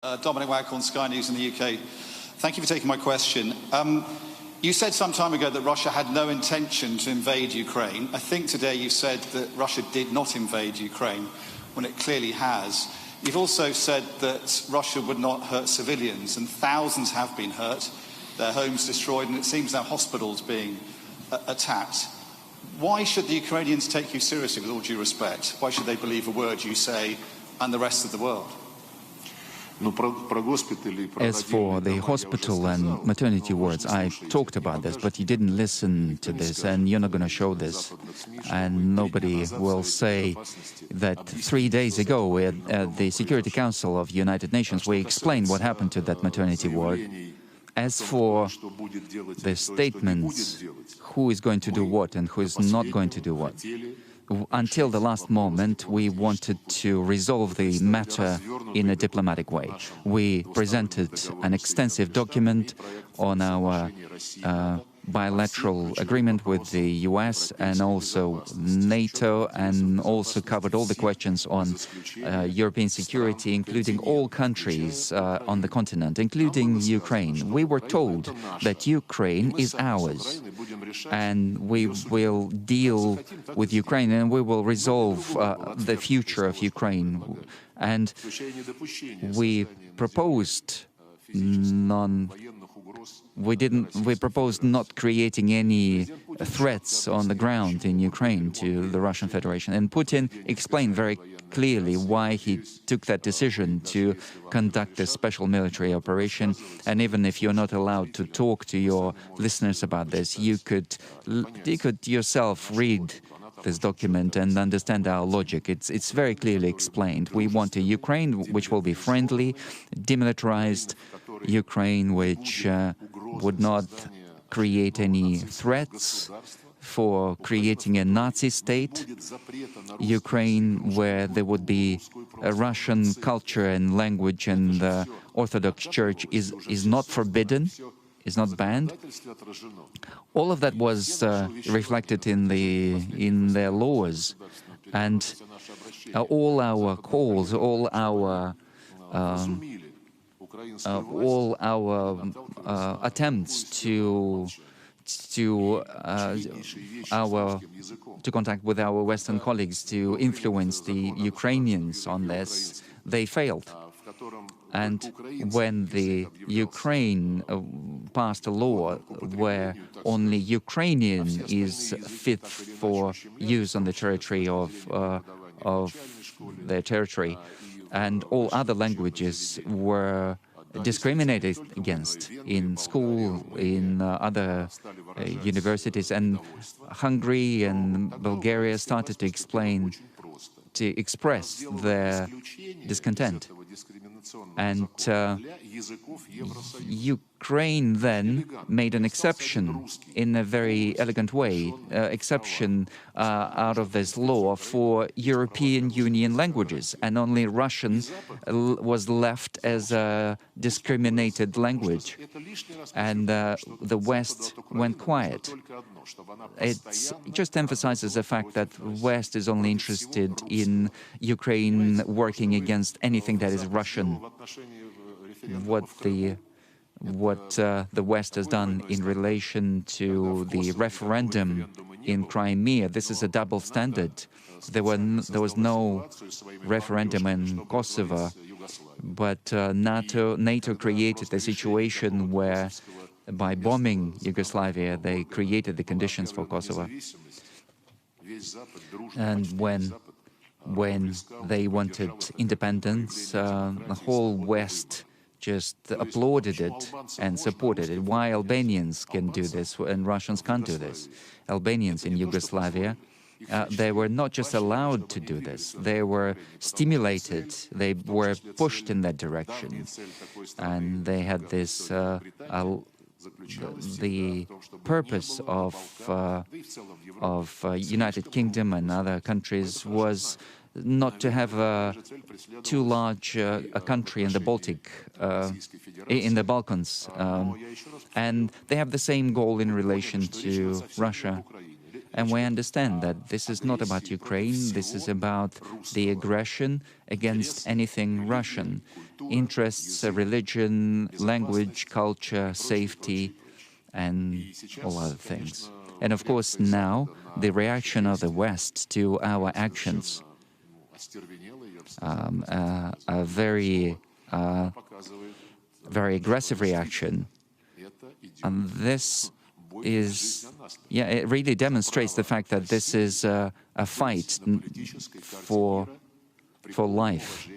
Dominic Wagcorn, Sky News in the UK. Thank you for taking my question. You said some time ago that Russia had no intention to invade Ukraine. I think today you said that Russia did not invade Ukraine when it clearly has. You've also said that Russia would not hurt civilians, and thousands have been hurt, their homes destroyed, and it seems now hospitals being attacked. Why should the Ukrainians take you seriously, with all due respect? Why should they believe a word you say and the rest of the world? As for the hospital and maternity wards, I talked about this, but you didn't listen to this, and you're not going to show this. And nobody will say that 3 days ago at the Security Council of the United Nations, we explained what happened to that maternity ward. As for the statements, who is going to do what and who is not going to do what, until the last moment, we wanted to resolve the matter in a diplomatic way. We presented an extensive document on our bilateral agreement with the US and also NATO, and also covered all the questions on European security, including all countries on the continent, including Ukraine. We were told that Ukraine is ours, and we will deal with Ukraine, and we will resolve the future of Ukraine. And we proposed we proposed not creating any threats on the ground in Ukraine to the Russian Federation. And Putin explained very clearly why he took that decision to conduct a special military operation. And even if you're not allowed to talk to your listeners about this, you could yourself read this document and understand our logic. It's very clearly explained. We want a Ukraine which will be friendly, demilitarized Ukraine, which would not create any threats for creating a Nazi state, Ukraine where there would be a Russian culture and language, and the Orthodox Church is not forbidden, is not banned. All of that was reflected in their laws, and all our calls, all our attempts to contact with our Western colleagues to influence the Ukrainians on this, they failed. And when the Ukraine passed a law where only Ukrainian is fit for use on the territory of their territory, and all other languages were discriminated against in school, in other universities, and Hungary and Bulgaria started to express their discontent. And Ukraine then made an exception in a very elegant way, exception out of this law for European Union languages, and only Russian was left as a discriminated language, and the West went quiet. It just emphasizes the fact that the West is only interested in Ukraine working against anything that is Russian. What the West has done in relation to the referendum in Crimea, this is a double standard. There was no referendum in Kosovo, but NATO created a situation where, by bombing Yugoslavia, they created the conditions for Kosovo. And when they wanted independence, the whole West just applauded it and supported it. Why Albanians can do this and Russians can't do this? Albanians in Yugoslavia, they were not just allowed to do this, they were stimulated, they were pushed in that direction. And they had this, the purpose of United Kingdom and other countries was not to have too large a country in the Baltic, in the Balkans, and they have the same goal in relation to Russia. And we understand that this is not about Ukraine, this is about the aggression against anything Russian. Interests, religion, language, culture, safety, and all other things. And of course, now, the reaction of the West to our actions, a very aggressive reaction. And this is, it really demonstrates the fact that this is a fight for life.